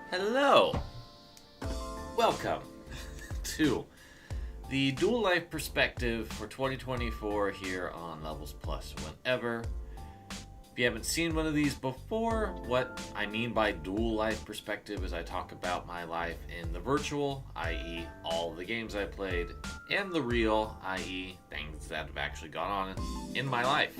Hello! Welcome to the Dual Life Perspective for 2024 here on LVLS Whenever. If you haven't seen one of these before, what I mean by Dual Life Perspective is I talk about my life in the virtual, i.e. all the games I played, and the real, i.e. things that have actually gone on in my life.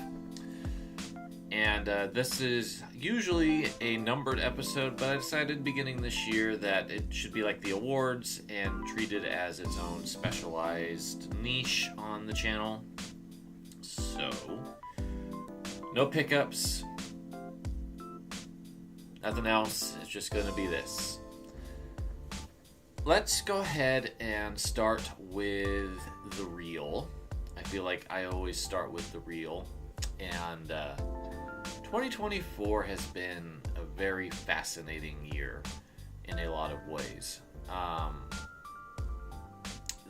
And this is usually a numbered episode, but I decided beginning this year that it should be like the awards and treated as its own specialized niche on the channel. So, no pickups, nothing else, it's just going to be this. Let's go ahead and start with the reel. I feel like I always start with the reel, and 2024 has been a very fascinating year in a lot of ways.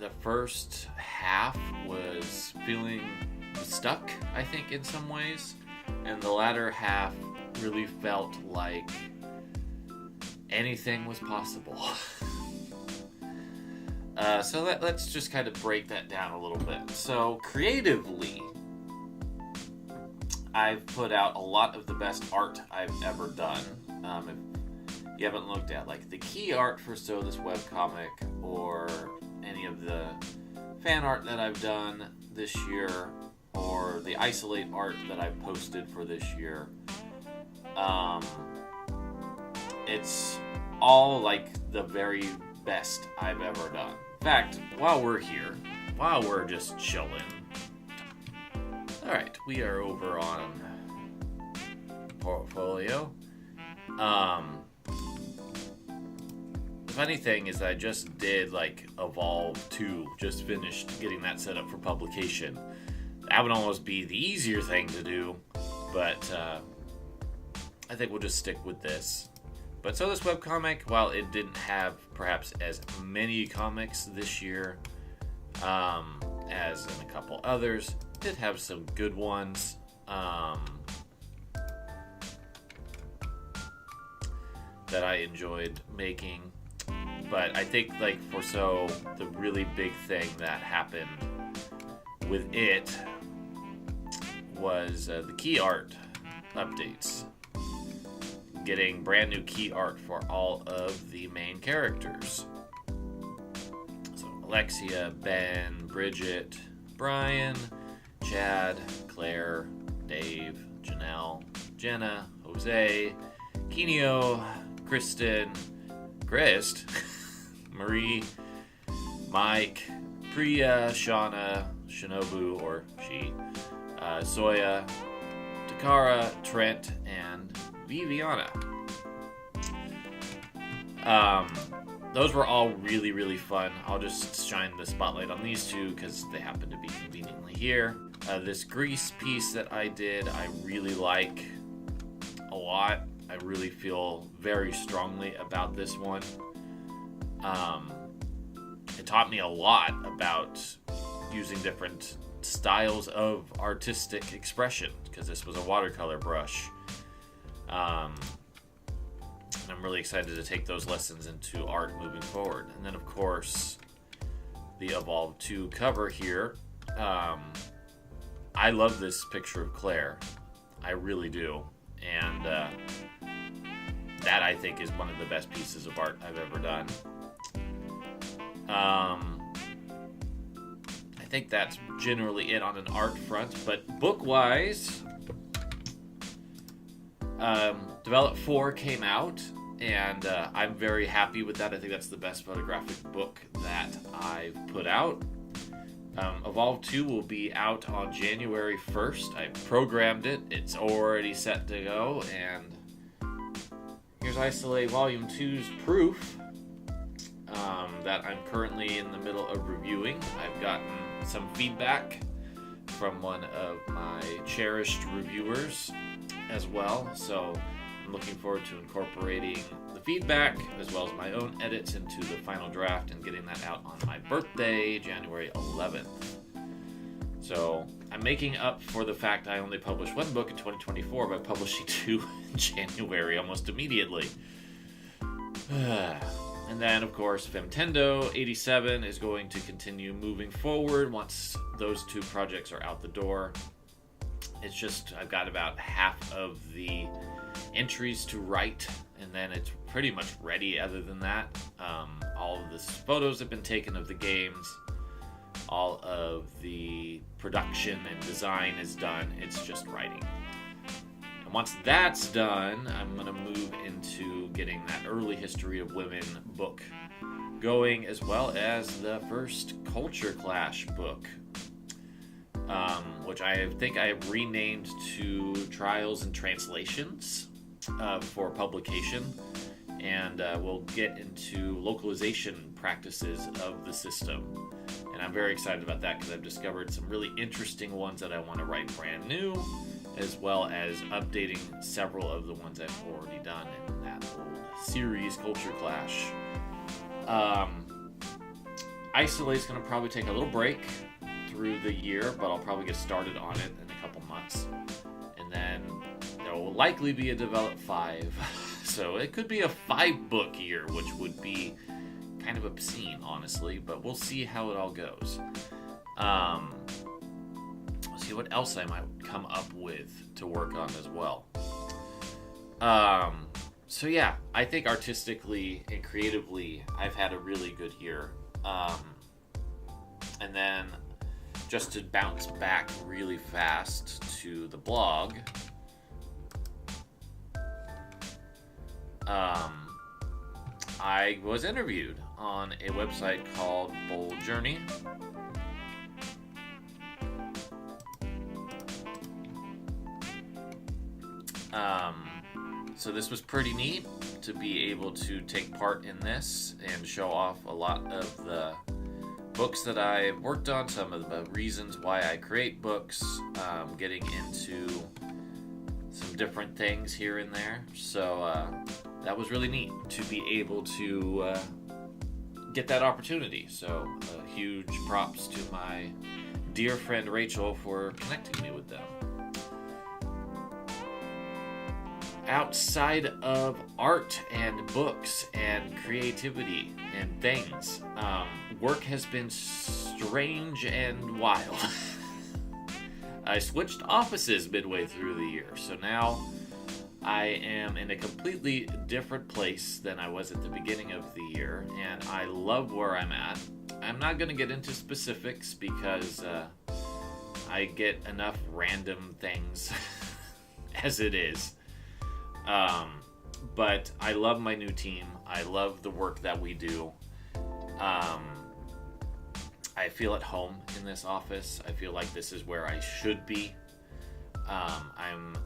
The first half was feeling stuck, I think, in some ways, and the latter half really felt like anything was possible. So let's just kind of break that down a little bit. So creatively, I've put out a lot of the best art I've ever done. If you haven't looked at like the key art for So This webcomic or any of the fan art that I've done this year or the isolate art that I've posted for this year, it's all like the very best I've ever done. In fact, while we're here, while we're just chilling, alright, we are over on portfolio. The funny thing is that I just did like Evolve 2, just finished getting that set up for publication. That would almost be the easier thing to do, but I think we'll just stick with this. But So This webcomic, while it didn't have perhaps as many comics this year as in a couple others, did have some good ones. That I enjoyed making. But I think like for So, the really big thing that happened with it was the key art updates. Getting brand new key art for all of the main characters. So Alexia, Ben, Bridget, Brian, Chad, Claire, Dave, Janelle, Jenna, Jose, Kinio, Kristen, Christ, Marie, Mike, Priya, Shauna, Shinobu, or she, Soya, Takara, Trent, and Viviana. Those were all really, really fun. I'll just shine the spotlight on these two because they happen to be conveniently here. This Grease piece that I did, I really like a lot. I really feel very strongly about this one. It taught me a lot about using different styles of artistic expression because this was a watercolor brush. And I'm really excited to take those lessons into art moving forward. And then, of course, the Evolve 2 cover here. I love this picture of Claire. I really do. And that, I think, is one of the best pieces of art I've ever done. I think that's generally it on an art front. But book-wise, Develop 4 came out, and I'm very happy with that. I think that's the best photographic book that I've put out. Evolve 2 will be out on January 1st. I programmed it. It's already set to go, and here's Isolate Volume 2's proof that I'm currently in the middle of reviewing. I've gotten some feedback from one of my cherished reviewers as well, so I'm looking forward to incorporating the feedback as well as my own edits into the final draft and getting that out on my birthday, January 11th. So I'm making up for the fact I only published one book in 2024 by publishing 2 in January almost immediately. And then, of course, Femtendo 87 is going to continue moving forward once those two projects are out the door. It's just, I've got about half of the entries to write, and then it's pretty much ready other than that. All of the photos have been taken of the games. All of the production and design is done. It's just writing. And once that's done, I'm going to move into getting that early history of women book going, as well as the first Culture Clash book, which I think I have renamed to Trials and Translations for publication. And we'll get into localization practices of the system. And I'm very excited about that because I've discovered some really interesting ones that I want to write brand new, as well as updating several of the ones I've already done in that old series, Culture Clash. Isolate's going to probably take a little break through the year, but I'll probably get started on it in a couple months. And then there will likely be a Develop 5. So it could be a 5-book year, which would be kind of obscene, honestly, but we'll see how it all goes. See what else I might come up with to work on as well. So yeah, I think artistically and creatively, I've had a really good year. And then just to bounce back really fast to the blog, I was interviewed on a website called Bold Journey. So this was pretty neat to be able to take part in this and show off a lot of the books that I've worked on, some of the reasons why I create books, getting into some different things here and there. So that was really neat to be able to get that opportunity. So huge props to my dear friend Rachel for connecting me with them. Outside of art and books and creativity and things, work has been strange and wild. I switched offices midway through the year, so now I am in a completely different place than I was at the beginning of the year, and I love where I'm at. I'm not going to get into specifics because I get enough random things as it is. But I love my new team. I love the work that we do. I feel at home in this office. I feel like this is where I should be. I'm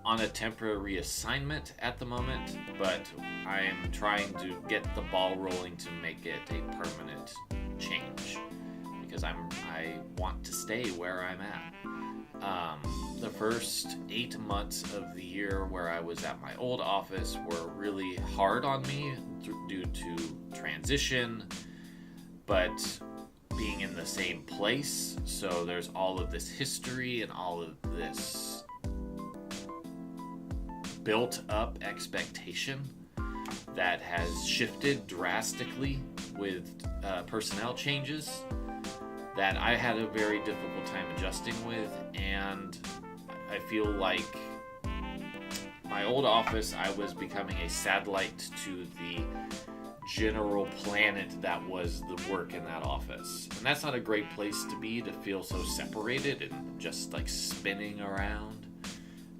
on a temporary assignment at the moment, but I'm trying to get the ball rolling to make it a permanent change because I want to stay where I'm at. The first 8 months of the year where I was at my old office were really hard on me due to transition, but being in the same place, so there's all of this history and all of this built up expectation that has shifted drastically with personnel changes that I had a very difficult time adjusting with, and I feel like my old office, I was becoming a satellite to the general planet that was the work in that office. And that's not a great place to be, to feel so separated and just like spinning around.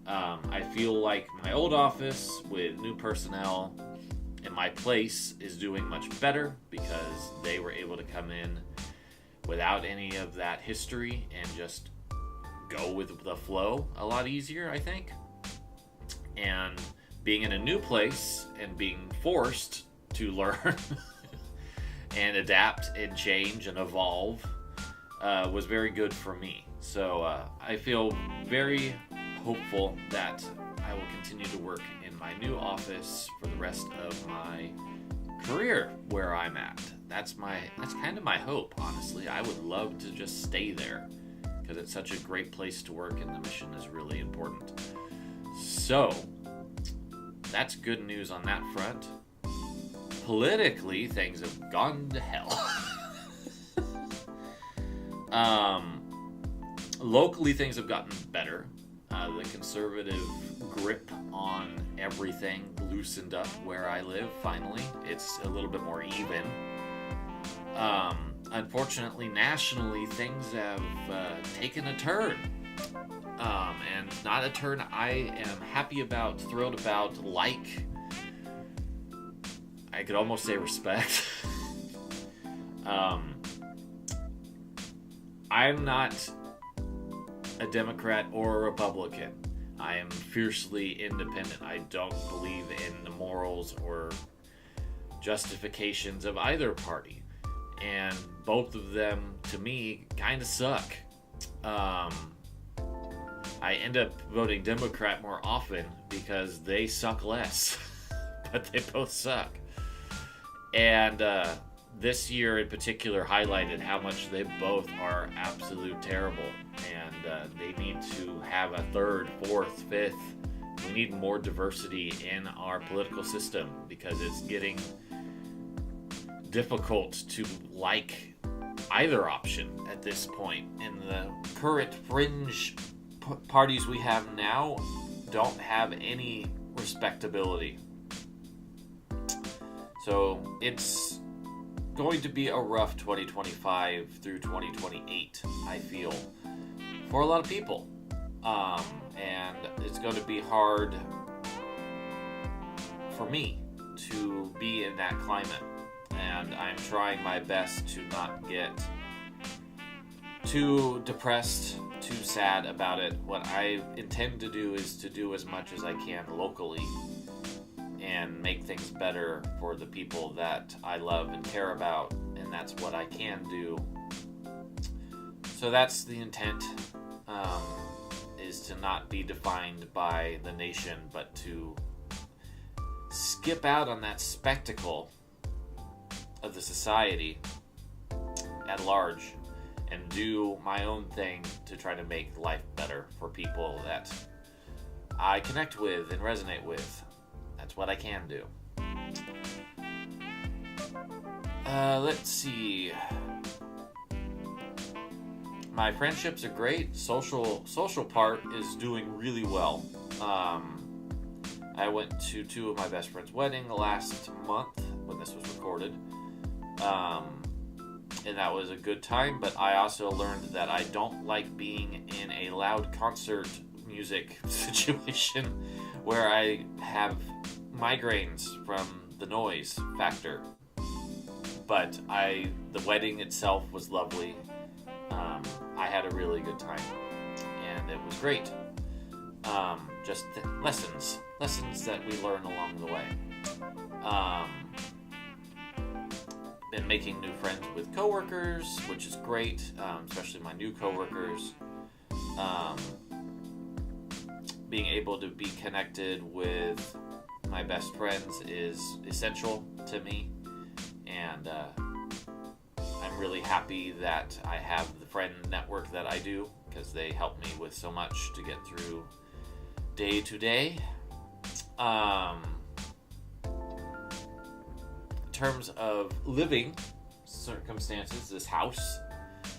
I feel like my old office with new personnel in my place is doing much better because they were able to come in without any of that history and just go with the flow a lot easier, I think. And being in a new place and being forced to learn and adapt and change and evolve was very good for me. So I feel very hopeful that I will continue to work in my new office for the rest of my career where I'm at. That's kind of my hope, honestly. I would love to just stay there because it's such a great place to work and the mission is really important. So that's good news on that front. politically, things have gone to hell. Locally, things have gotten better. The conservative grip on everything loosened up where I live, finally. It's a little bit more even. Unfortunately, nationally, things have taken a turn. And not a turn I am happy about, thrilled about, like, I could almost say respect. I'm not a Democrat or a Republican. I am fiercely independent. I don't believe in the morals or justifications of either party. And both of them, to me, kind of suck. I end up voting Democrat more often because they suck less. But they both suck. And this year in particular highlighted how much they both are absolute terrible. And they need to have a third, fourth, fifth. We need more diversity in our political system because it's getting difficult to like either option at this point. And the current fringe parties we have now don't have any respectability. So it's going to be a rough 2025 through 2028, I feel, for a lot of people. And it's going to be hard for me to be in that climate. And I'm trying my best to not get too depressed, too sad about it. What I intend to do is to do as much as I can locally and make things better for the people that I love and care about, and that's what I can do. So that's the intent, is to not be defined by the nation, but to skip out on that spectacle of the society at large and do my own thing to try to make life better for people that I connect with and resonate with. That's what I can do. Let's see. My friendships are great. Social part is doing really well. I went to 2 of my best friends' wedding last month when this was recorded. And that was a good time, but I also learned that I don't like being in a loud concert music situation where I have migraines from the noise factor. But the wedding itself was lovely. I had a really good time, and it was great. Just lessons that we learn along the way. Been making new friends with coworkers, which is great, especially my new coworkers. Being able to be connected with my best friends is essential to me, and I'm really happy that I have the friend network that I do, because they help me with so much to get through day to day. In terms of living circumstances, this house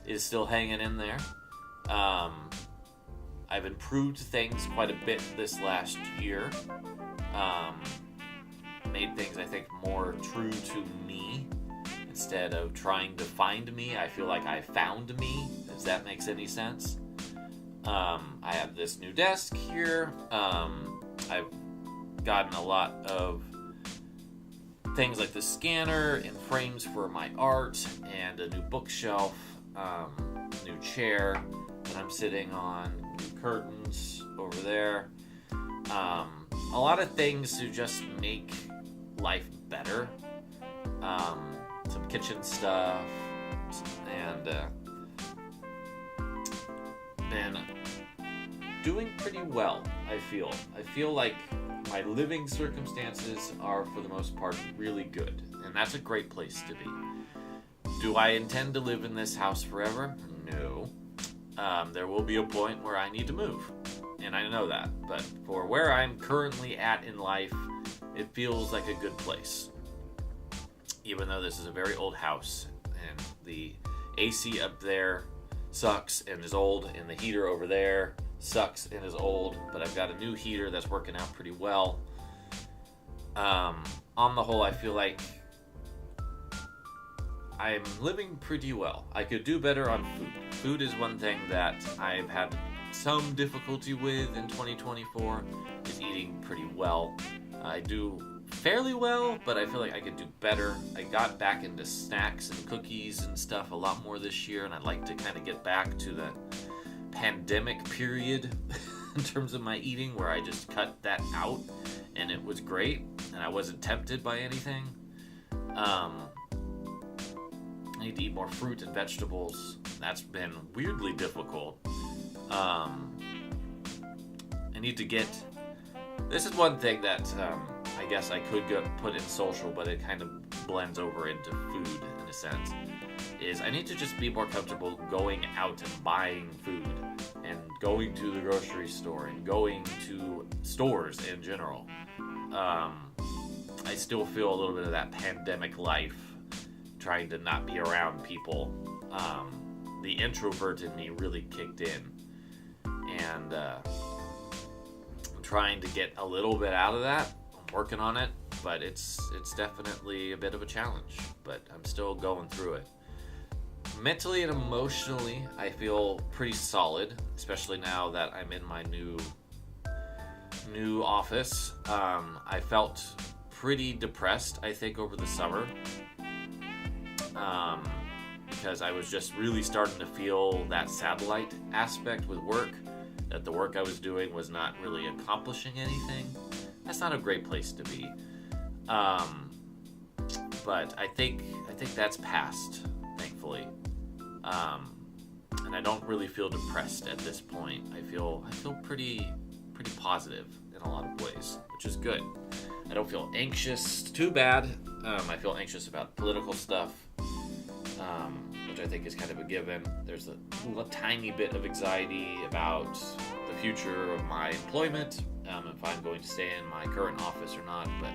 is still hanging in there. I've improved things quite a bit this last year. Made things, I think, more true to me instead of trying to find me. I feel like I found me, if that makes any sense. I have this new desk here. I've gotten a lot of things like the scanner and frames for my art, and a new bookshelf, new chair that I'm sitting on, new curtains over there. A lot of things to just make life better. Some kitchen stuff, and been doing pretty well, I feel. I feel like my living circumstances are, for the most part, really good, and that's a great place to be. Do I intend to live in this house forever? No. There will be a point where I need to move, and I know that, but for where I'm currently at in life, it feels like a good place. even though this is a very old house, and the AC up there sucks and is old, and the heater over there sucks and is old, but I've got a new heater that's working out pretty well. On the whole, I feel like I'm living pretty well. I could do better on food. Food is one thing that I've had some difficulty with in 2024, is eating pretty well. I do fairly well, but I feel like I could do better. I got back into snacks and cookies and stuff a lot more this year, and I'd like to kind of get back to the pandemic period in terms of my eating, where I just cut that out and it was great and I wasn't tempted by anything. I need to eat more fruit and vegetables. That's been weirdly difficult. I need to get... This is one thing that I guess I could put in social, but it kind of blends over into food in a sense, is I need to just be more comfortable going out and buying food and going to the grocery store and going to stores in general. I still feel a little bit of that pandemic life, trying to not be around people. The introvert in me really kicked in, and I'm trying to get a little bit out of that. I'm working on it, but it's definitely a bit of a challenge, but I'm still going through it. Mentally and emotionally, I feel pretty solid, especially now that I'm in my new office. I felt pretty depressed, I think, over the summer, because I was just really starting to feel that satellite aspect with work, that the work I was doing was not really accomplishing anything. That's not a great place to be. But I think that's past, thankfully. And I don't really feel depressed at this point. I feel pretty positive in a lot of ways, which is good. I don't feel anxious too bad. I feel anxious about political stuff, which I think is kind of a given. There's a tiny bit of anxiety about the future of my employment, if I'm going to stay in my current office or not, but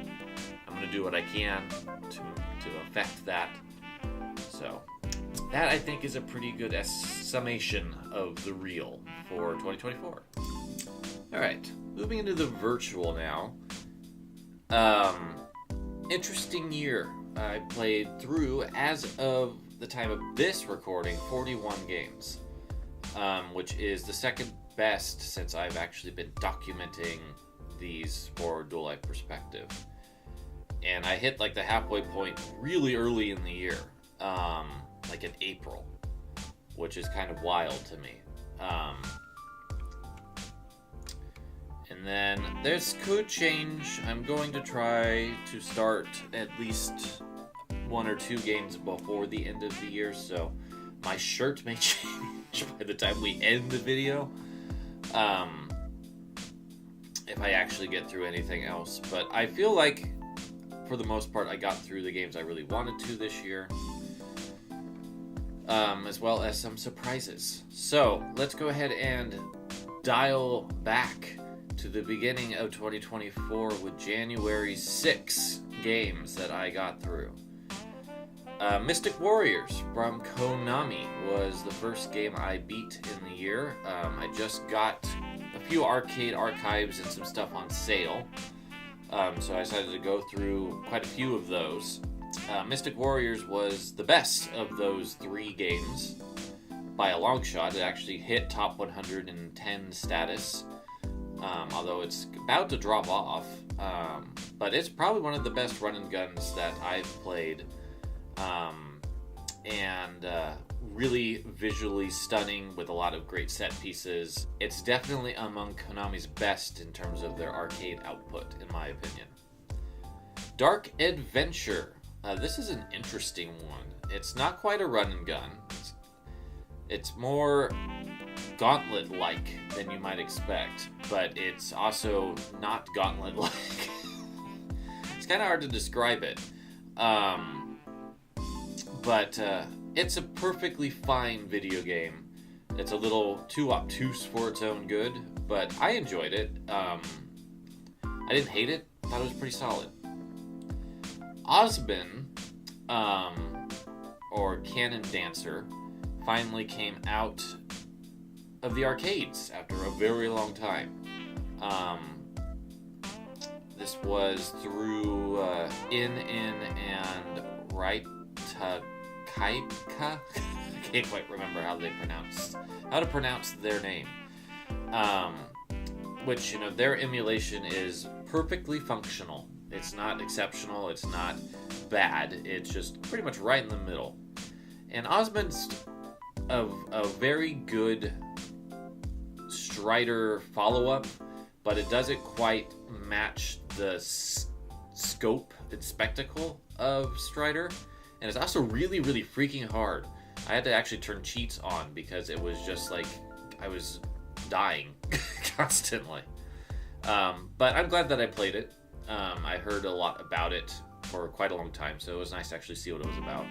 I'm going to do what I can to affect that. So that, I think, is a pretty good summation of the real for 2024. All right, moving into the virtual now. Interesting year. I played through, as of the time of this recording, 41 games, which is the second best since I've actually been documenting these for Dual Life Perspective. And I hit like the halfway point really early in the year, like in April, which is kind of wild to me. And then this could change. I'm going to try to start at least 1 or 2 games before the end of the year, so my shirt may change by the time we end the video, if I actually get through anything else. But I feel like, for the most part, I got through the games I really wanted to this year, as well as some surprises. So let's go ahead and dial back to the beginning of 2024 with January's 6 games that I got through. Mystic Warriors from Konami was the first game I beat in the year. I just got a few arcade archives and some stuff on sale, so I decided to go through quite a few of those. Mystic Warriors was the best of those 3 games by a long shot. It actually hit top 110 status, although it's about to drop off. But it's probably one of the best run and guns that I've played, and really visually stunning with a lot of great set pieces. It's definitely among Konami's best in terms of their arcade output, in my opinion. Dark Adventure. This is an interesting one. It's not quite a run and gun. It's more Gauntlet-like than you might expect, but it's also not Gauntlet-like. It's kind of hard to describe it. But it's a perfectly fine video game. It's a little too obtuse for its own good, but I enjoyed it. I didn't hate it. Thought it was pretty solid. Osbin or Cannon Dancer, finally came out of the arcades after a very long time. This was through In and Kaika. I can't quite remember how to pronounce their name. Which, their emulation is perfectly functional. It's not exceptional, it's not bad, it's just pretty much right in the middle. And Osmond's a very good Strider follow-up, but it doesn't quite match the scope and spectacle of Strider. And it's also really, really freaking hard. I had to actually turn cheats on because it was just like I was dying constantly. But I'm glad that I played it. I heard a lot about it for quite a long time, so it was nice to actually see what it was about.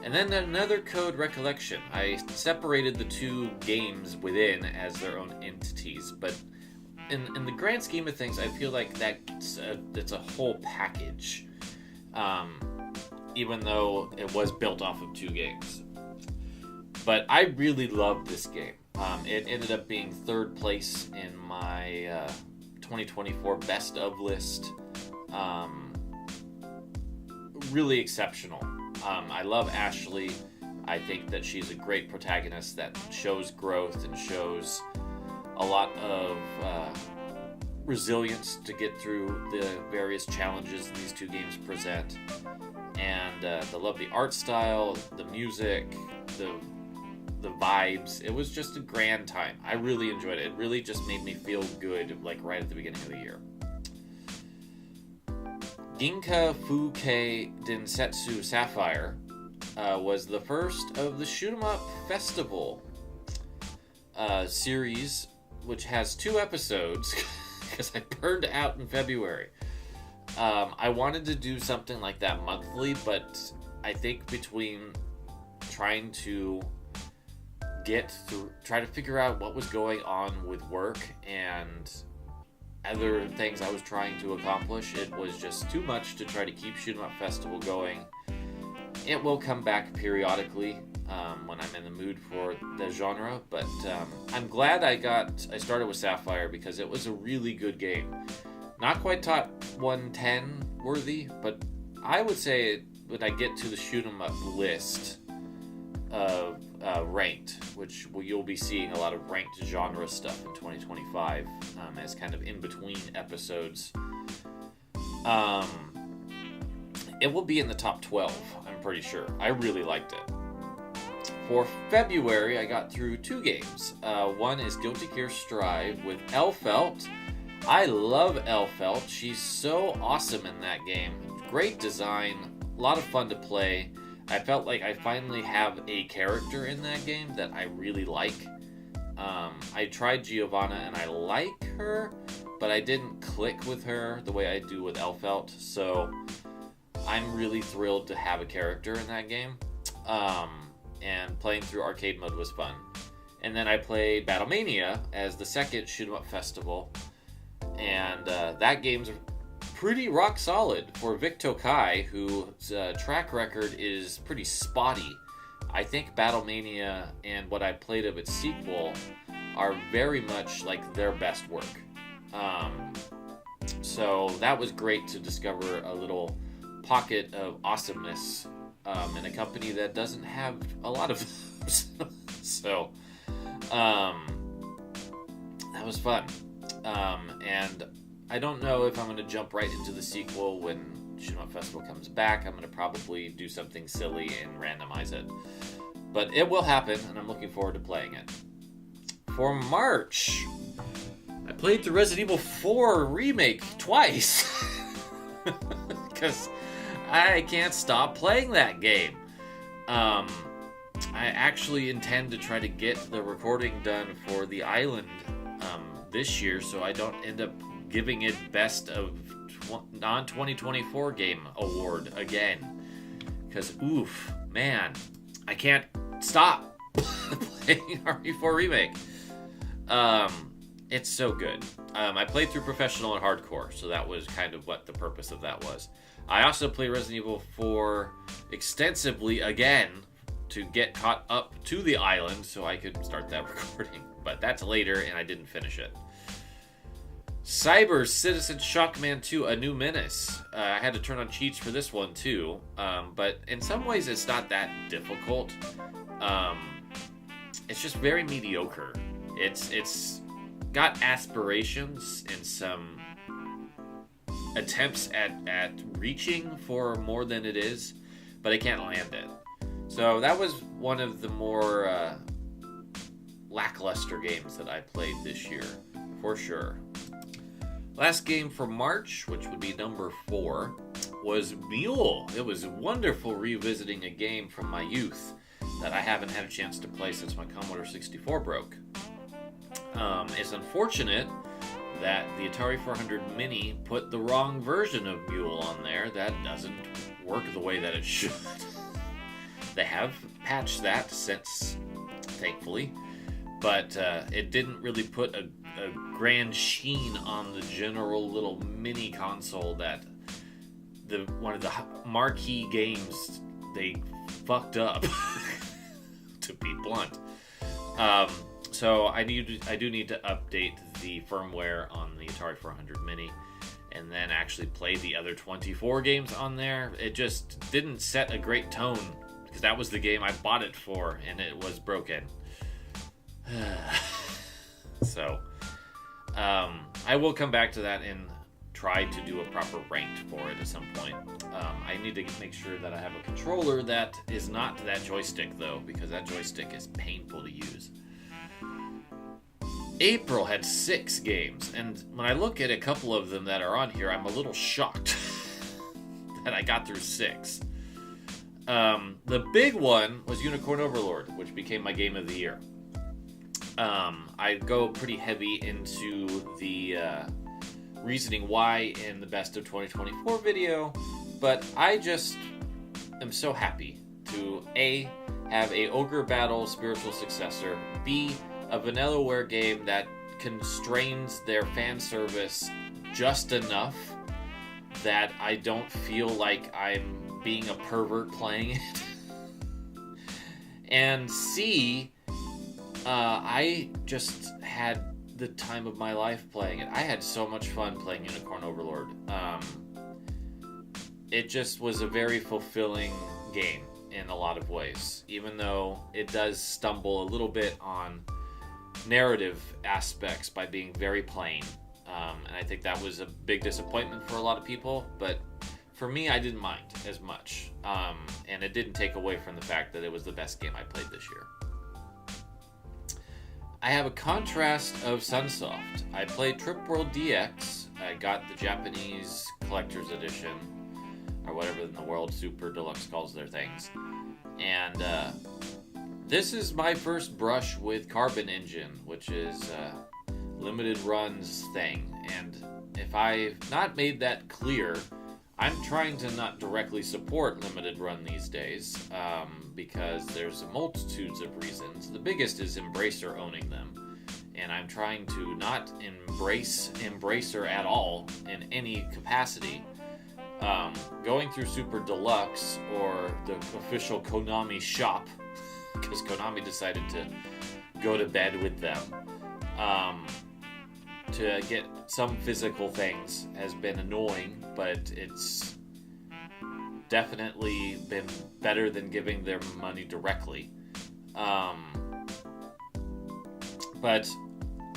And then another code recollection. I separated the two games within as their own entities, but in the grand scheme of things, I feel like it's a whole package, even though it was built off of two games. But I really loved this game. It ended up being third place in my 2024 best of list. Really exceptional. I love Ashley. I think that she's a great protagonist that shows growth and shows a lot of resilience to get through the various challenges these two games present. And I love the art style, the music, the vibes. It was just a grand time. I really enjoyed it. It really just made me feel good, like right at the beginning of the year. Ginka Fukei Densetsu Sapphire was the first of the Shoot 'em Up Festival series, which has 2 episodes because I burned out in February. I wanted to do something like that monthly, but I think between trying to try to figure out what was going on with work and other things I was trying to accomplish, it was just too much to try to keep Shoot 'em Up Festival going. It will come back periodically when I'm in the mood for the genre, but I'm glad I started with Sapphire because it was a really good game. Not quite top 110 worthy, but I would say when I get to the Shoot 'em Up list of ranked, which you'll be seeing a lot of ranked genre stuff in 2025 as kind of in between episodes. It will be in the top 12, I'm pretty sure. I really liked it. For February, I got through 2 games. One is Guilty Gear Strive with Elfelt. I love Elfelt. She's so awesome in that game. Great design, a lot of fun to play. I felt like I finally have a character in that game that I really like. I tried Giovanna and I like her, but I didn't click with her the way I do with Elfelt, so I'm really thrilled to have a character in that game. And playing through arcade mode was fun. And then I played Battlemania as the second Shoot 'em Up Festival, and that game's pretty rock solid for Vic Tokai, whose track record is pretty spotty. I think Battlemania and what I played of its sequel are very much like their best work. So that was great to discover a little pocket of awesomeness in a company that doesn't have a lot of those. So that was fun. And I don't know if I'm going to jump right into the sequel when Shoot 'em Up Festival comes back. I'm going to probably do something silly and randomize it. But it will happen, and I'm looking forward to playing it. For March, I played the Resident Evil 4 remake twice. Because I can't stop playing that game. I actually intend to try to get the recording done for The Island this year, so I don't end up giving it Best of Non-2024 Game Award again. Because, oof, man, I can't stop playing RE4 Remake. It's so good. I played through Professional and Hardcore, so that was kind of what the purpose of that was. I also played Resident Evil 4 extensively again to get caught up to the island so I could start that recording. But that's later, and I didn't finish it. Cyber Citizen Shockman 2, A New Menace. I had to turn on cheats for this one too, but in some ways it's not that difficult. It's just very mediocre. It's got aspirations and some attempts at reaching for more than it is, but it can't land it. So that was one of the more lackluster games that I played this year, for sure. Last game for March, which would be number 4, was Mule. It was wonderful revisiting a game from my youth that I haven't had a chance to play since my Commodore 64 broke. It's unfortunate that the Atari 400 Mini put the wrong version of Mule on there. That doesn't work the way that it should. They have patched that since, thankfully, but it didn't really put a grand sheen on the general little mini console that one of the marquee games they fucked up, to be blunt. So I do need to update the firmware on the Atari 400 Mini and then actually play the other 24 games on there. It just didn't set a great tone because that was the game I bought it for and it was broken. So I will come back to that and try to do a proper ranked for it at some point. I need to make sure that I have a controller that is not that joystick though, because that joystick is painful to use. April had 6 games, and when I look at a couple of them that are on here, I'm a little shocked that I got through 6. The big one was Unicorn Overlord, which became my game of the year. I go pretty heavy into the reasoning why in the Best of 2024 video, but I just am so happy to A, have a Ogre Battle spiritual successor, B, a Vanillaware game that constrains their fan service just enough that I don't feel like I'm being a pervert playing it. And C, I just had the time of my life playing it. I had so much fun playing Unicorn Overlord. It just was a very fulfilling game in a lot of ways, even though it does stumble a little bit on narrative aspects by being very plain. And I think that was a big disappointment for a lot of people, but for me, I didn't mind as much. And it didn't take away from the fact that it was the best game I played this year. I have a contrast of Sunsoft. I played Trip World DX. I got the Japanese Collector's Edition, or whatever in the world Super Deluxe calls their things. And this is my first brush with Carbon Engine, which is Limited Run's thing. And if I've not made that clear, I'm trying to not directly support Limited Run these days, because there's multitudes of reasons. The biggest is Embracer owning them, and I'm trying to not embrace Embracer at all in any capacity. Going through Super Deluxe or the official Konami shop, because Konami decided to go to bed with them, to get some physical things has been annoying, but it's definitely been better than giving their money directly. But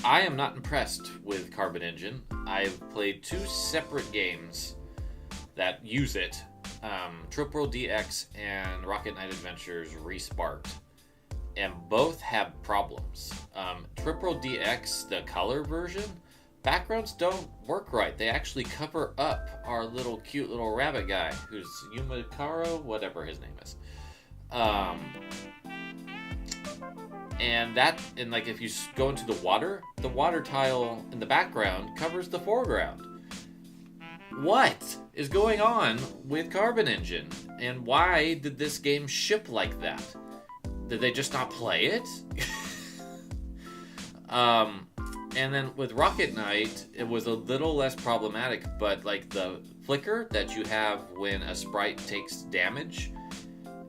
I am not impressed with Carbon Engine. I've played 2 separate games that use it, Trip World DX and Rocket Knight Adventures Resparked, and both have problems. Trip World DX, the color version, backgrounds don't work right. They actually cover up our little cute little rabbit guy, who's Yumakaro, whatever his name is. And like if you go into the water tile in the background covers the foreground. What is going on with Carbon Engine? And why did this game ship like that? Did they just not play it? And then with Rocket Knight, it was a little less problematic, but like the flicker that you have when a sprite takes damage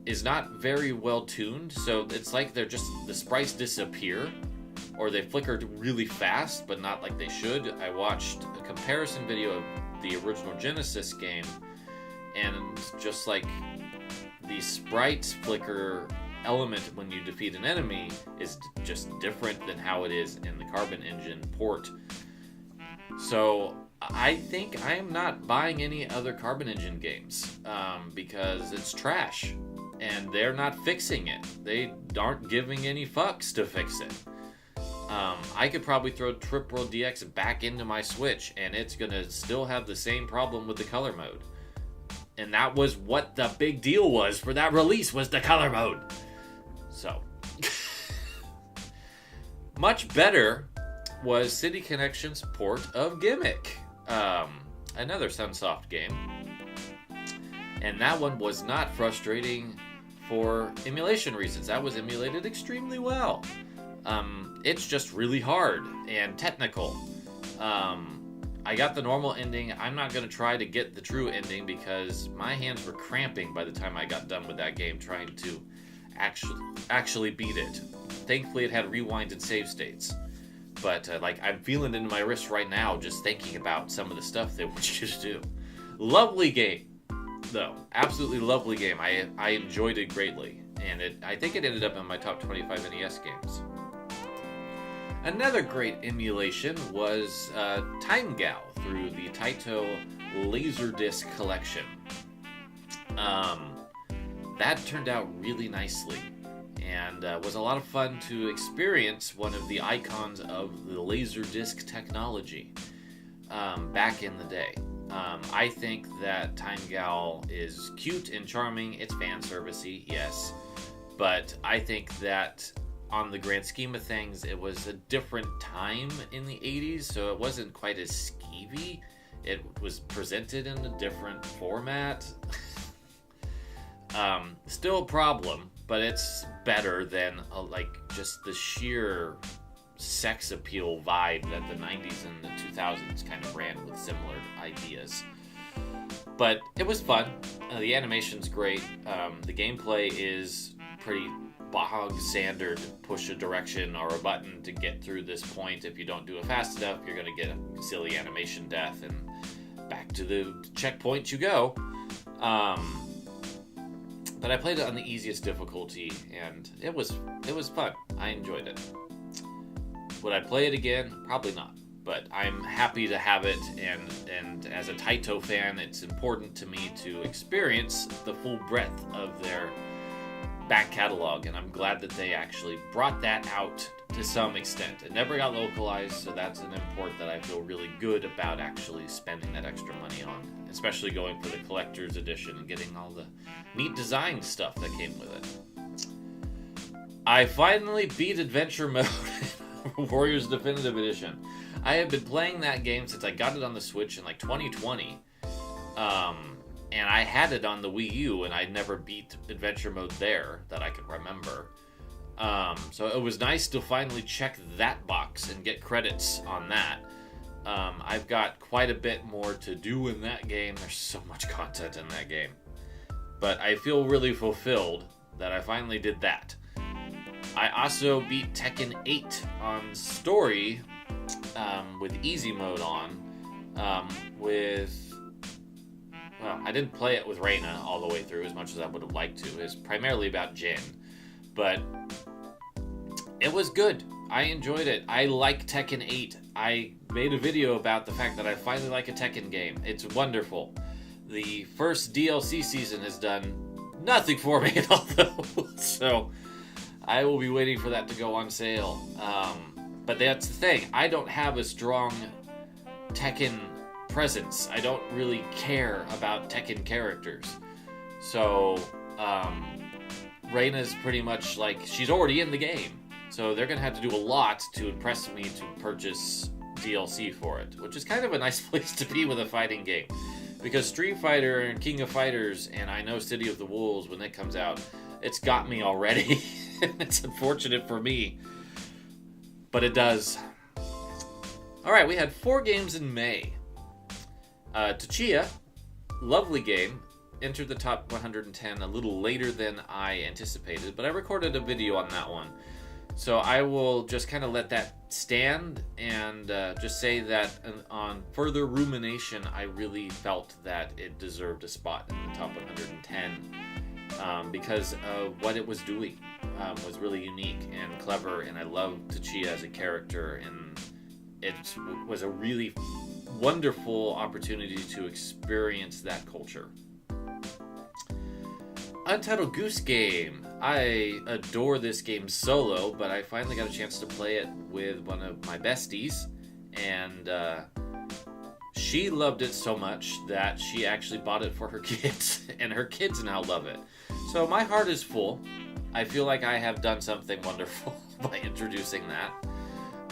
is not very well tuned. So it's like the sprites disappear, or they flickered really fast, but not like they should. I watched a comparison video of the original Genesis game, and just like the sprite flicker element when you defeat an enemy is just different than how it is in the Carbon Engine port. So I think I am not buying any other Carbon Engine games because it's trash and they're not fixing it. They aren't giving any fucks to fix it. I could probably throw Trip World DX back into my Switch and it's gonna still have the same problem with the color mode. And that was what the big deal was for that release, was the color mode. So, much better was City Connection's port of Gimmick, another Sunsoft game. And that one was not frustrating for emulation reasons. That was emulated extremely well. It's just really hard and technical. I got the normal ending. I'm not going to try to get the true ending because my hands were cramping by the time I got done with that game trying to actually beat it. Thankfully, it had rewind and save states. But I'm feeling it in my wrist right now just thinking about some of the stuff they want you to do. Lovely game, though. Absolutely lovely game. I enjoyed it greatly. And I think it ended up in my top 25 NES games. Another great emulation was Time Gal through the Taito Laserdisc collection. That turned out really nicely and was a lot of fun to experience one of the icons of the Laserdisc technology back in the day. I think that Time Gal is cute and charming. It's fan servicey, yes, but I think that on the grand scheme of things, it was a different time in the 80s, so it wasn't quite as skeevy. It was presented in a different format. Still a problem, but it's better than just the sheer sex appeal vibe that the 90s and the 2000s kind of ran with similar ideas. But it was fun. The animation's great. The gameplay is pretty bog standard. Push a direction or a button to get through this point. If you don't do it fast enough, you're going to get a silly animation death, and back to the checkpoint you go. But I played it on the easiest difficulty, and it was fun. I enjoyed it. Would I play it again? Probably not. But I'm happy to have it, and as a Taito fan, it's important to me to experience the full breadth of their back catalog, and I'm glad that they actually brought that out to some extent. It never got localized, so that's an import that I feel really good about actually spending that extra money on, especially going for the collector's edition and getting all the neat design stuff that came with it. I finally beat Adventure Mode in Warriors Definitive Edition. I have been playing that game since I got it on the Switch in 2020. And I had it on the Wii U, and I never beat Adventure Mode there that I can remember. So it was nice to finally check that box and get credits on that. I've got quite a bit more to do in that game. There's so much content in that game. But I feel really fulfilled that I finally did that. I also beat Tekken 8 on story with easy mode on. Well, I didn't play it with Reina all the way through as much as I would have liked to. It's primarily about Jin. But it was good. I enjoyed it. I like Tekken 8. I made a video about the fact that I finally like a Tekken game. It's wonderful. The first DLC season has done nothing for me at all, though. So I will be waiting for that to go on sale. But that's the thing. I don't have a strong Tekken presence. I don't really care about Tekken characters. So, Reina's pretty much she's already in the game. So they're going to have to do a lot to impress me to purchase DLC for it, which is kind of a nice place to be with a fighting game. Because Street Fighter and King of Fighters, and I know City of the Wolves, when it comes out, it's got me already. It's unfortunate for me. But it does. All right, we had 4 games in May. Tachia, lovely game, entered the top 110 a little later than I anticipated, but I recorded a video on that one. So I will just kind of let that stand and just say that on further rumination, I really felt that it deserved a spot in the top 110 because what it was doing was really unique and clever, and I love Tachia as a character, and it was a really wonderful opportunity to experience that culture. Untitled Goose Game. I adore this game solo, but I finally got a chance to play it with one of my besties, and she loved it so much that she actually bought it for her kids, and her kids now love it. So my heart is full. I feel like I have done something wonderful by introducing that.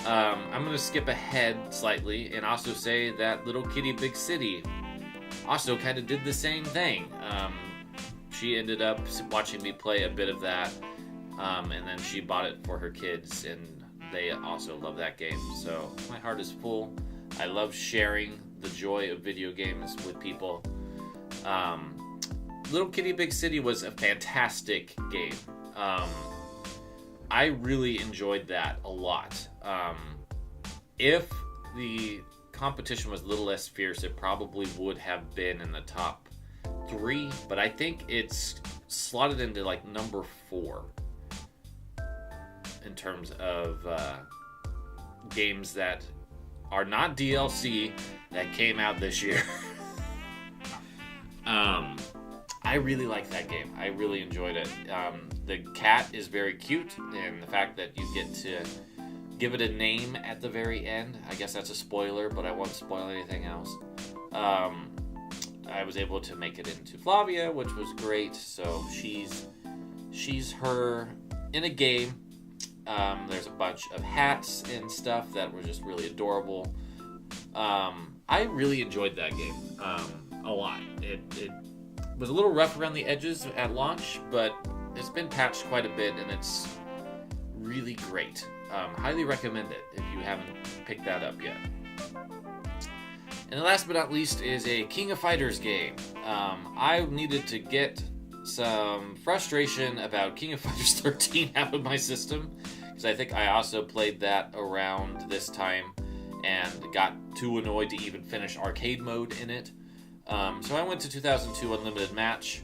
I'm going to skip ahead slightly and also say that Little Kitty Big City also kind of did the same thing. She ended up watching me play a bit of that, and then she bought it for her kids, and they also love that game. So my heart is full. I love sharing the joy of video games with people. Little Kitty Big City was a fantastic game. I really enjoyed that a lot. If the competition was a little less fierce, it probably would have been in the top 3, but I think it's slotted into like number 4 in terms of games that are not DLC that came out this year. I really like that game. I really enjoyed it. The cat is very cute, and the fact that you get to give it a name at the very end, I guess that's a spoiler, but I won't spoil anything else. I was able to make it into Flavia, which was great. So she's her in a game. There's a bunch of hats and stuff that were just really adorable. I really enjoyed that game a lot. It was a little rough around the edges at launch, but it's been patched quite a bit, and it's really great. Highly recommend it if you haven't picked that up yet. And the last but not least is a King of Fighters game. I needed to get some frustration about King of Fighters 13 out of my system, because I think I also played that around this time and got too annoyed to even finish arcade mode in it. So I went to 2002 Unlimited Match,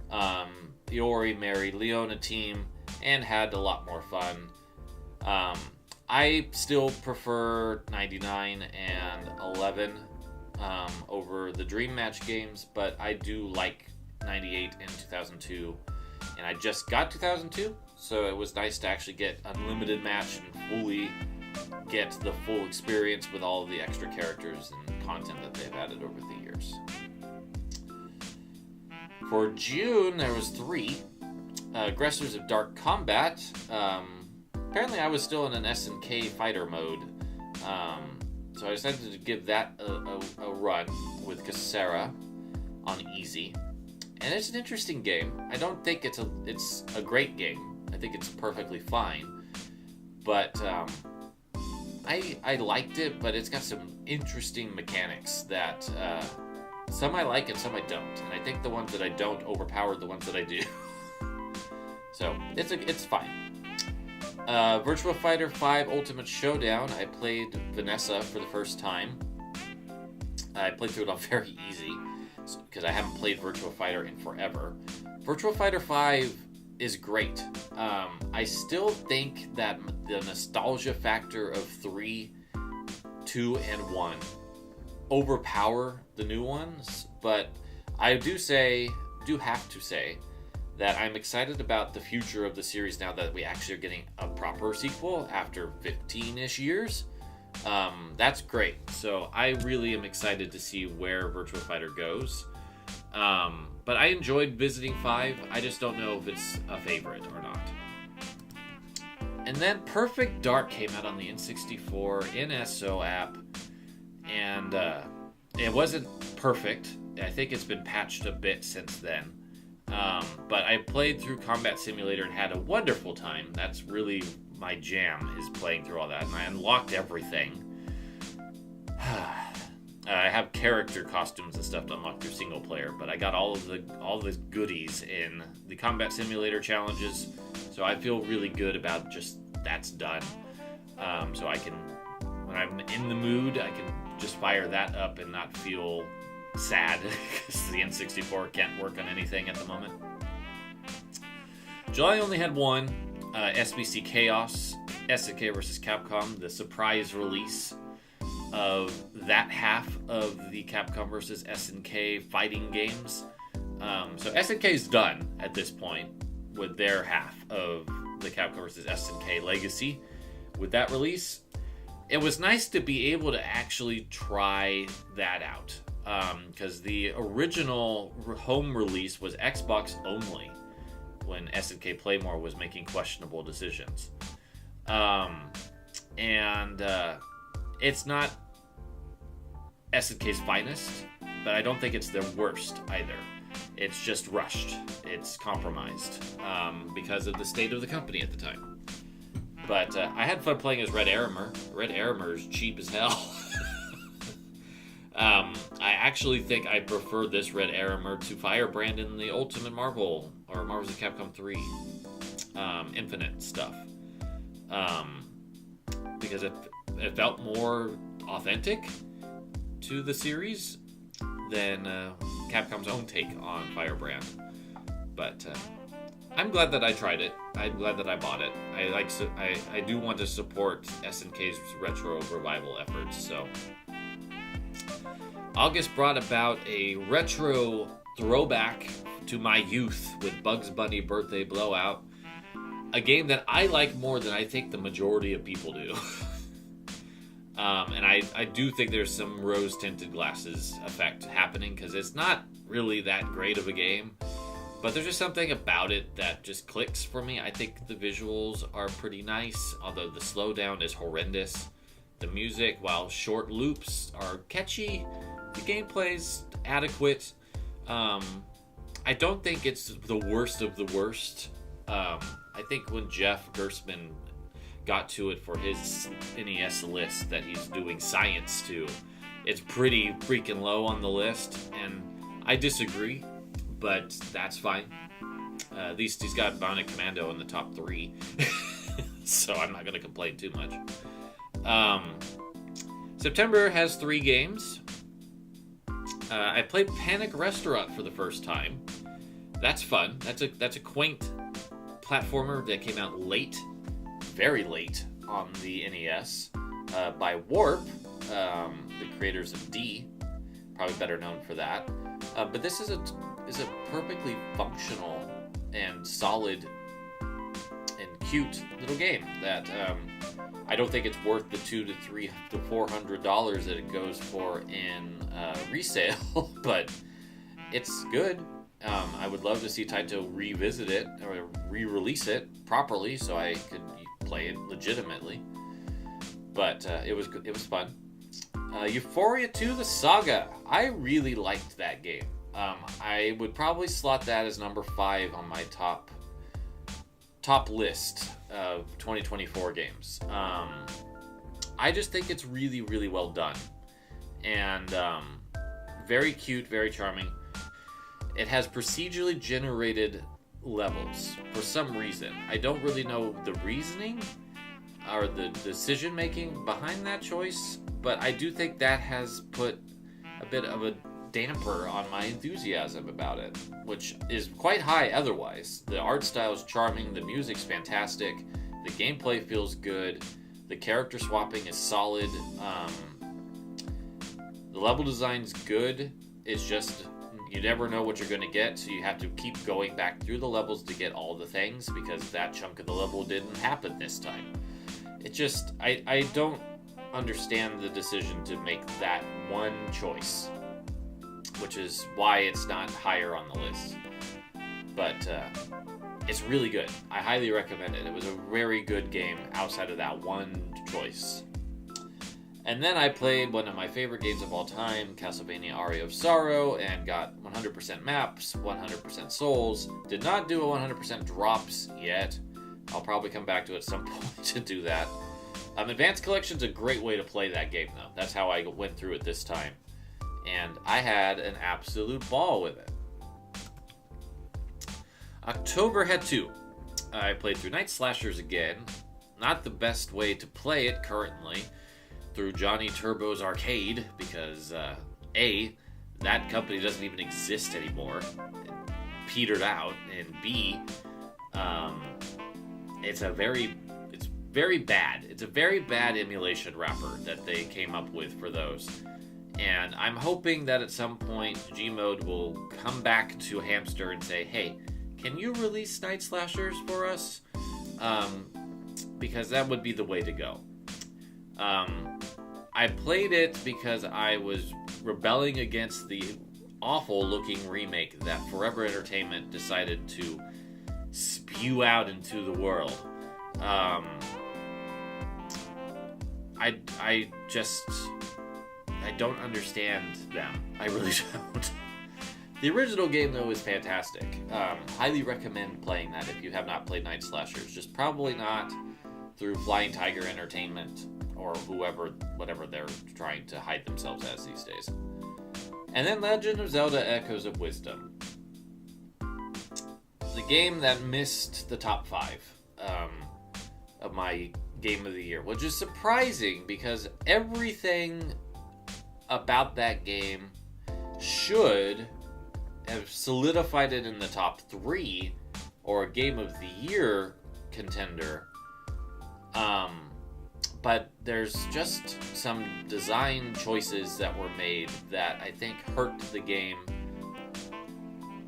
the Ori, Mary, Leona team, and had a lot more fun. I still prefer 99 and 11 over the Dream Match games, but I do like 98 and 2002, and I just got 2002, so it was nice to actually get Unlimited Match and fully get the full experience with all of the extra characters and content that they've added over the years. For June, there was 3. Aggressors of Dark Combat. Apparently I was still in an SNK fighter mode, so I decided to give that a run with Cassera on easy. And it's an interesting game. I don't think it's a great game. I think it's perfectly fine. But I liked it, but it's got some interesting mechanics that some I like and some I don't. And I think the ones that I don't overpower the ones that I do. So it's fine. Virtua Fighter 5 Ultimate Showdown. I played Vanessa for the first time. I played through it on very easy because I haven't played Virtua Fighter in forever. Virtua Fighter 5 is great. I still think that the nostalgia factor of 3, 2, and 1 overpower the new ones, but I do have to say that I'm excited about the future of the series now that we actually are getting a proper sequel after 15-ish years. That's great. So I really am excited to see where Virtua Fighter goes. But I enjoyed visiting 5. I just don't know if it's a favorite or not. And then Perfect Dark came out on the N64 NSO app. And it wasn't perfect. I think it's been patched a bit since then. But I played through Combat Simulator and had a wonderful time. That's really my jam, is playing through all that. And I unlocked everything. I have character costumes and stuff to unlock through single player, but I got all the goodies in the combat simulator challenges, so I feel really good about just that's done. So I can, when I'm in the mood, I can just fire that up and not feel sad because the N64 can't work on anything at the moment. July only had one, SBC Chaos, SNK vs. Capcom, the surprise release of that half of the Capcom vs. SNK fighting games. So SNK's done at this point with their half of the Capcom vs. SNK legacy. With that release, it was nice to be able to actually try that out. Because the original home release was Xbox only when SNK Playmore was making questionable decisions. It's not SNK's finest, but I don't think it's their worst either. It's just rushed. It's compromised because of the state of the company at the time. But I had fun playing as Red Arimer. Red Arimer is cheap as hell. I actually think I prefer this Red Arimer to Firebrand in the Ultimate Marvel or Marvel's of Capcom 3 Infinite stuff. Because it felt more authentic to the series than Capcom's own take on Firebrand. But I'm glad that I tried it. I'm glad that I bought it. I do want to support SNK's retro revival efforts. So August brought about a retro throwback to my youth with Bugs Bunny Birthday Blowout, a game that I like more than I think the majority of people do. And I do think there's some rose-tinted glasses effect happening because it's not really that great of a game, but there's just something about it that just clicks for me. I think the visuals are pretty nice, although the slowdown is horrendous. The music, while short loops, are catchy. The gameplay's adequate. I don't think it's the worst of the worst. I think when Jeff Gerstmann got to it for his NES list that he's doing science to, it's pretty freaking low on the list, and I disagree, but that's fine. At least he's got Bionic Commando in the top 3, so I'm not going to complain too much. September has 3 games. I played Panic Restaurant for the first time. That's fun. That's a quaint platformer that came out late, very late on the NES, by Warp, the creators of D, probably better known for that. But this is a perfectly functional and solid and cute little game that I don't think it's worth the $200 to $300 to $400 that it goes for in resale, but it's good. I would love to see Taito revisit it or re-release it properly so I could play it legitimately. But it was good. It was fun. Euphoria 2: The Saga. I really liked that game. I would probably slot that as number 5 on my top list of 2024 games. I just think it's really, really well done. And very cute, very charming. It has procedurally generated levels for some reason. I don't really know the reasoning or the decision making behind that choice, but I do think that has put a bit of a damper on my enthusiasm about it, which is quite high otherwise. The art style is charming, the music's fantastic, the gameplay feels good, the character swapping is solid, the level design's good. It's just you never know what you're going to get, so you have to keep going back through the levels to get all the things because that chunk of the level didn't happen this time. It just, I don't understand the decision to make that one choice, which is why it's not higher on the list. But it's really good. I highly recommend it. It was a very good game outside of that one choice. And then I played one of my favorite games of all time, Castlevania Aria of Sorrow, and got 100% maps, 100% souls. Did not do a 100% drops yet. I'll probably come back to it at some point to do that. Advanced Collection's a great way to play that game, though. That's how I went through it this time. And I had an absolute ball with it. October had 2. I played through Night Slashers again. Not the best way to play it currently, through Johnny Turbo's Arcade, because A, that company doesn't even exist anymore. It petered out, and B, it's very bad. It's a very bad emulation wrapper that they came up with for those. And I'm hoping that at some point Gmod will come back to Hamster and say, hey, can you release Night Slashers for us? Because that would be the way to go. I played it because I was rebelling against the awful looking remake that Forever Entertainment decided to spew out into the world. I don't understand them. I really don't. The original game, though, is fantastic. Highly recommend playing that if you have not played Night Slashers. Just probably not through Flying Tiger Entertainment or whatever they're trying to hide themselves as these days. And then Legend of Zelda Echoes of Wisdom. The game that missed the top 5 of my Game of the Year, which is surprising because everything about that game should have solidified it in the top 3 or a Game of the Year contender. But there's just some design choices that were made that I think hurt the game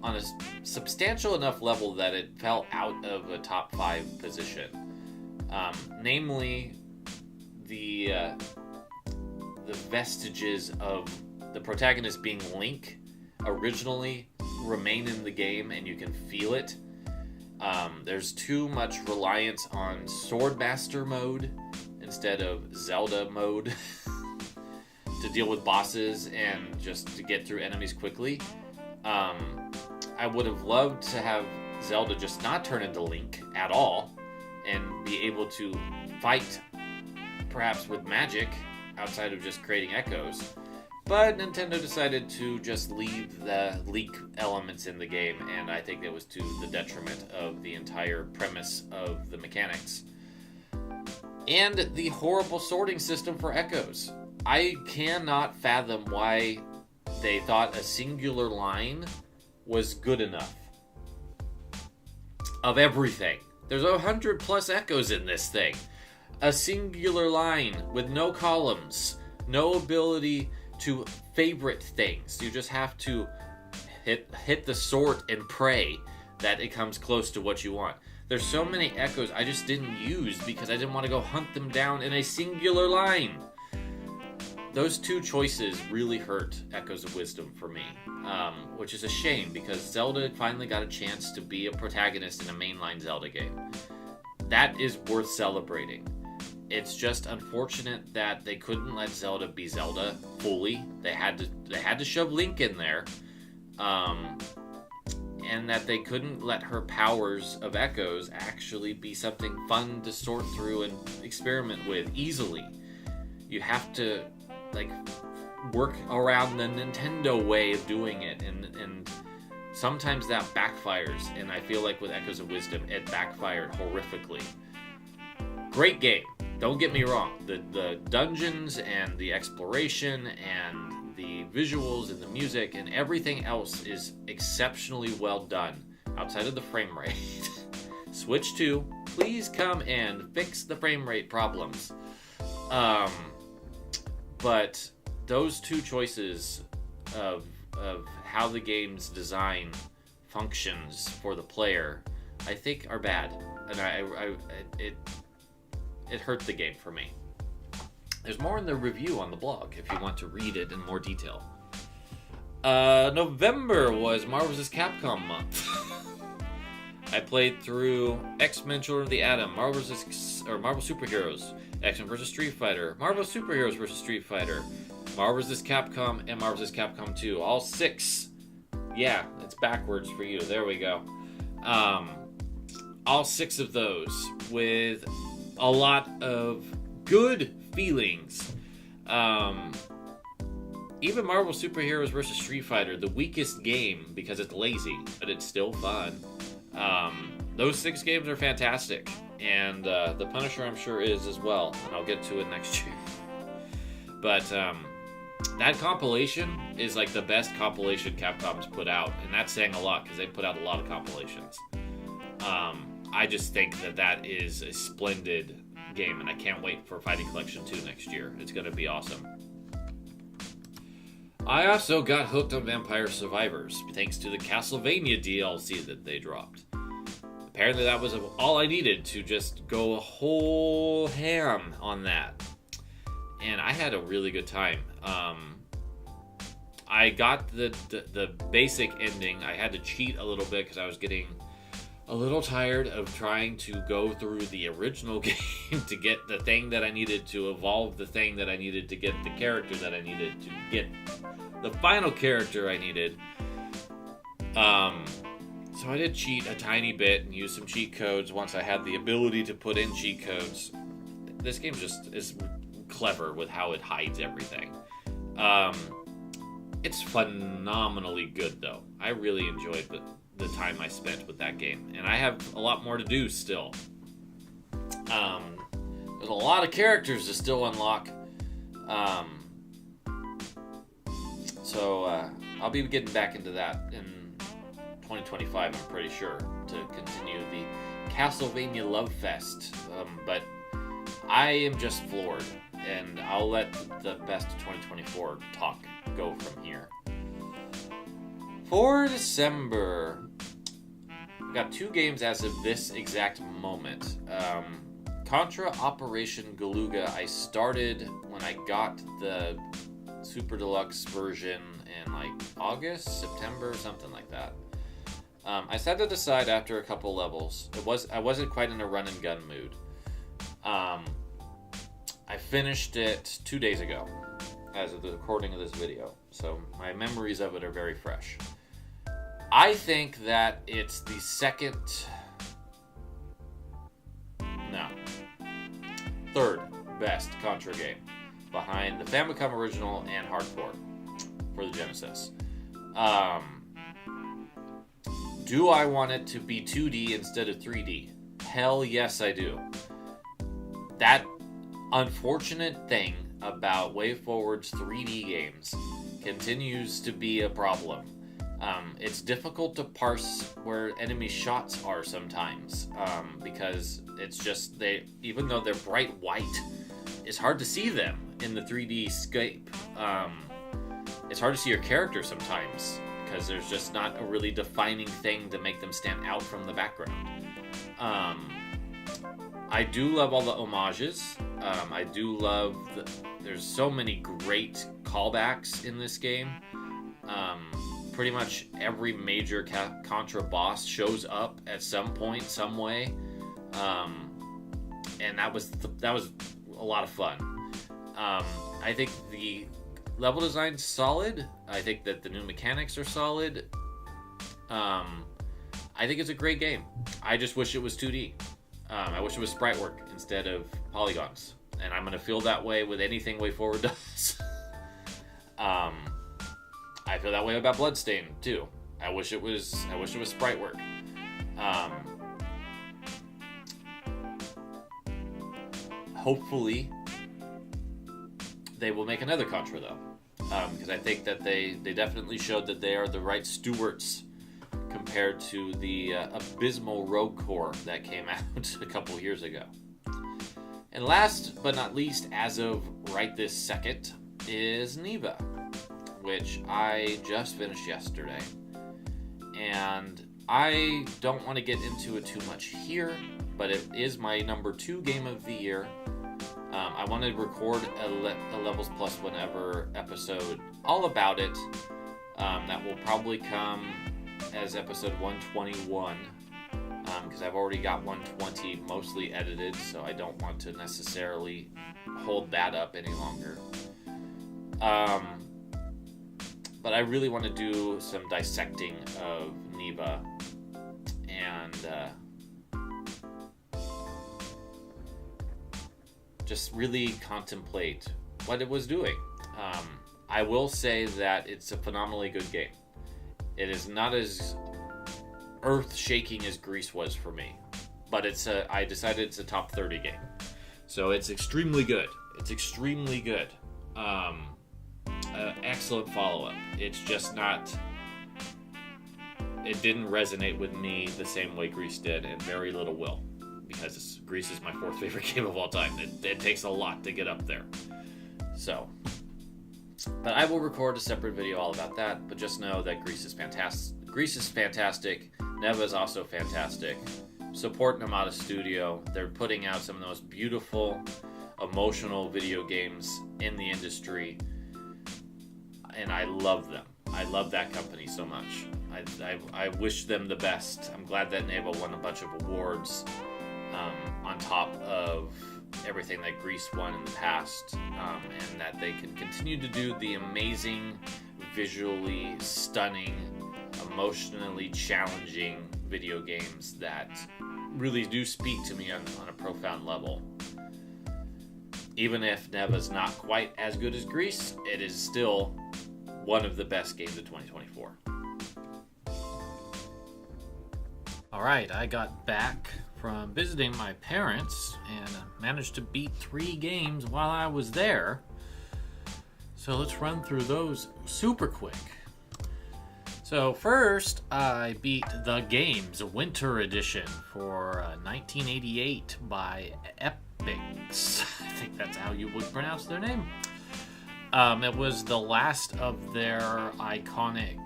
on a substantial enough level that it fell out of a top 5 position. Namely, the vestiges of the protagonist being Link originally remain in the game, and you can feel it. There's too much reliance on Swordmaster mode instead of Zelda mode to deal with bosses and just to get through enemies quickly. I would have loved to have Zelda just not turn into Link at all and be able to fight perhaps with magic outside of just creating echoes. But Nintendo decided to just leave the leak elements in the game, and I think that was to the detriment of the entire premise of the mechanics. And the horrible sorting system for echoes. I cannot fathom why they thought a singular line was good enough. Of everything. There's 100 plus echoes in this thing. A singular line with no columns, no ability to favorite things. You just have to hit the sort and pray that it comes close to what you want. There's so many echoes I just didn't use because I didn't want to go hunt them down in a singular line. Those 2 choices really hurt Echoes of Wisdom for me, which is a shame because Zelda finally got a chance to be a protagonist in a mainline Zelda game. That is worth celebrating. It's just unfortunate that they couldn't let Zelda be Zelda fully. They had to shove Link in there, and that they couldn't let her powers of echoes actually be something fun to sort through and experiment with easily. You have to work around the Nintendo way of doing it, and sometimes that backfires. And I feel like with Echoes of Wisdom, it backfired horrifically. Great game. Don't get me wrong, the dungeons and the exploration and the visuals and the music and everything else is exceptionally well done outside of the frame rate. Switch 2, please come and fix the frame rate problems. But those 2 choices of how the game's design functions for the player, I think are bad, and it hurt the game for me. There's more in the review on the blog if you want to read it in more detail. November was Marvel vs. Capcom month. I played through X-Men Children of the Atom, Marvel Superheroes, X-Men vs. Street Fighter, Marvel Superheroes vs. Street Fighter, Marvel vs. Capcom, and Marvel vs. Capcom 2. All 6. Yeah, it's backwards for you. There we go. All 6 of those with a lot of good feelings. Even Marvel Superheroes vs. Street Fighter, the weakest game because it's lazy, but it's still fun. Those 6 games are fantastic, and the Punisher I'm sure is as well, and I'll get to it next year. But that compilation is like the best compilation Capcom's put out, and that's saying a lot because they put out a lot of compilations. I just think that is a splendid game, and I can't wait for Fighting Collection 2 next year. It's going to be awesome. I also got hooked on Vampire Survivors thanks to the Castlevania DLC that they dropped. Apparently that was all I needed to just go whole ham on that. And I had a really good time. I got the basic ending. I had to cheat a little bit because I was getting a little tired of trying to go through the original game to get the thing that I needed to evolve the thing that I needed to get the character that I needed to get the final character I needed. So I did cheat a tiny bit and use some cheat codes once I had the ability to put in cheat codes. This game just is clever with how it hides everything. It's phenomenally good though. I really enjoyed the time I spent with that game, and I have a lot more to do still. There's a lot of characters to still unlock, so I'll be getting back into that in 2025, I'm pretty sure, to continue the Castlevania Love Fest, but I am just floored, and I'll let the best of 2024 talk go from here. For December, we got 2 games as of this exact moment. Contra Operation Galuga, I started when I got the Super Deluxe version in like August, September, something like that. I set it aside after a couple levels. I wasn't quite in a run and gun mood. I finished it 2 days ago, as of the recording of this video, so my memories of it are very fresh. I think that it's the third best Contra game, behind the Famicom original and Hardcore for the Genesis. Do I want it to be 2D instead of 3D? Hell yes, I do. That unfortunate thing about WayForward's 3D games continues to be a problem. It's difficult to parse where enemy shots are sometimes, because it's just, even though they're bright white, it's hard to see them in the 3D scape. It's hard to see your character sometimes, because there's just not a really defining thing to make them stand out from the background. I do love all the homages. I do love there's so many great callbacks in this game. Pretty much every major Contra boss shows up at some point, some way, and that was a lot of fun. I think the level design's solid. I think that the new mechanics are solid. I think it's a great game. I just wish it was 2D. I wish it was sprite work instead of polygons, and I'm gonna feel that way with anything WayForward does. I feel that way about Bloodstained too. I wish it was sprite work. Hopefully, they will make another Contra though, because I think that they definitely showed that they are the right stewards compared to the abysmal Rogue Core that came out a couple years ago. And last but not least, as of right this second, is Neva, which I just finished yesterday. And I don't want to get into it too much here, but it is my number 2 game of the year. I want to record a Levels Plus Whenever episode all about it. That will probably come as episode 121, because I've already got 120 mostly edited, so I don't want to necessarily hold that up any longer. But I really want to do some dissecting of Neva, and just really contemplate what it was doing. I will say that it's a phenomenally good game. It is not as earth-shaking as Grease was for me, but I decided it's a top 30 game. So it's extremely good. It's extremely good. Excellent follow-up. It's just not... It didn't resonate with me the same way Grease did, and very little will. Because Grease is my 4th favorite game of all time. It takes a lot to get up there. So... But I will record a separate video all about that, but just know that Grease is fantastic. Grease is fantastic. Neva is also fantastic. Support Namada Studio. They're putting out some of the most beautiful, emotional video games in the industry, and I love them. I love that company so much. I wish them the best. I'm glad that Neva won a bunch of awards on top of everything that Grease won in the past, and that they can continue to do the amazing, visually stunning, emotionally challenging video games that really do speak to me on a profound level. Even if Neva's not quite as good as Grease, it is still one of the best games of 2024. Alright, I got back from visiting my parents and managed to beat 3 games while I was there. So let's run through those super quick. So first, I beat The Games Winter Edition for 1988 by Epix. I think that's how you would pronounce their name. It was the last of their iconic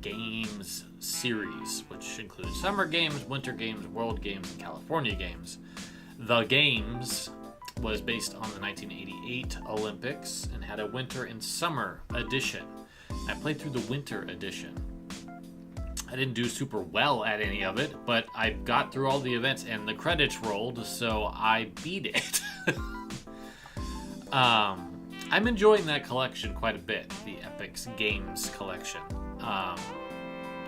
games series, which included Summer Games, Winter Games, World Games, and California Games. The Games was based on the 1988 Olympics and had a Winter and Summer edition. I played through the Winter edition. I didn't do super well at any of it, but I got through all the events and the credits rolled, so I beat it. I'm enjoying that collection quite a bit, the Epix Games collection.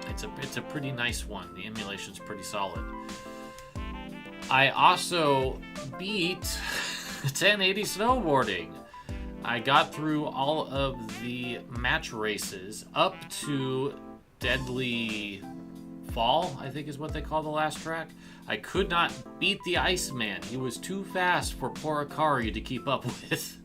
It's a pretty nice one. The emulation's pretty solid. I also beat 1080 Snowboarding. I got through all of the match races up to Deadly Fall, I think is what they call the last track. I could not beat the Iceman. He was too fast for poor Akari to keep up with.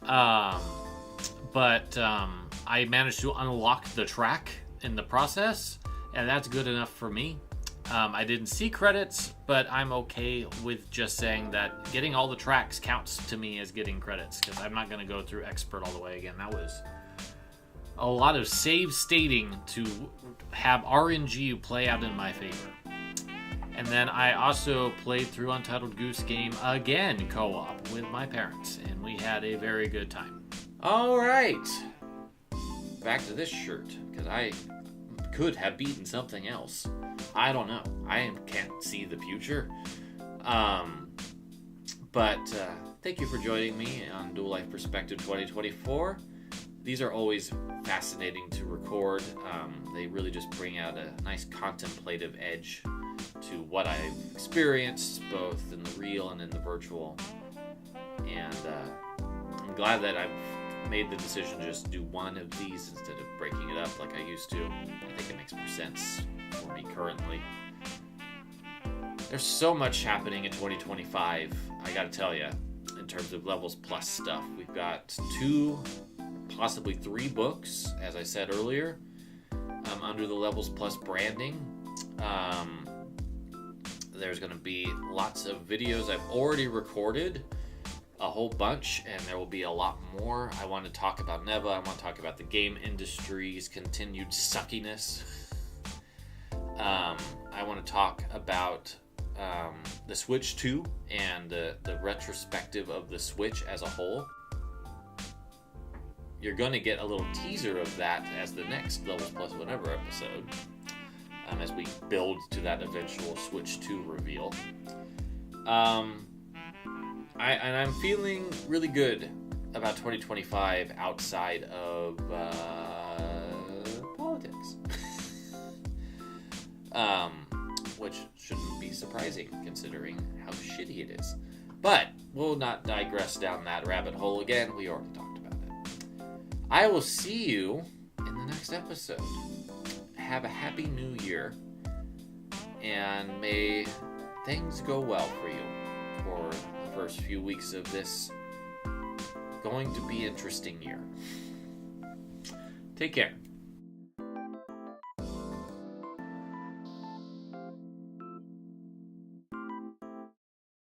But I managed to unlock the track in the process, and that's good enough for me. I didn't see credits, but I'm okay with just saying that getting all the tracks counts to me as getting credits, because I'm not going to go through Expert all the way again. That was a lot of save stating to have RNG play out in my favor. And then I also played through Untitled Goose Game again co-op with my parents, and we had a very good time. All right, back to this shirt, because I could have beaten something else. I don't know. I can't see the future. But thank you for joining me on Dual Life Perspective 2024. These are always fascinating to record. They really just bring out a nice contemplative edge to what I've experienced, both in the real and in the virtual. And I'm glad that I've made the decision to just do one of these instead of breaking it up like I used to. I think it makes more sense for me currently. There's so much happening in 2025, I gotta tell you, in terms of Levels Plus stuff. We've got 2, possibly 3 books, as I said earlier, under the Levels Plus branding. There's going to be lots of videos I've already recorded, a whole bunch, and there will be a lot more. I want to talk about Neva. I want to talk about the game industry's continued suckiness. I want to talk about the Switch 2 and the retrospective of the Switch as a whole. You're going to get a little teaser of that as the next Levels Plus Whenever episode, as we build to that eventual Switch 2 reveal. I'm feeling really good about 2025 outside of politics. Which shouldn't be surprising considering how shitty it is. But we'll not digress down that rabbit hole again. We already talked about it. I will see you in the next episode. Have a happy new year, and may things go well for you for the first few weeks of this going to be interesting year. Take care.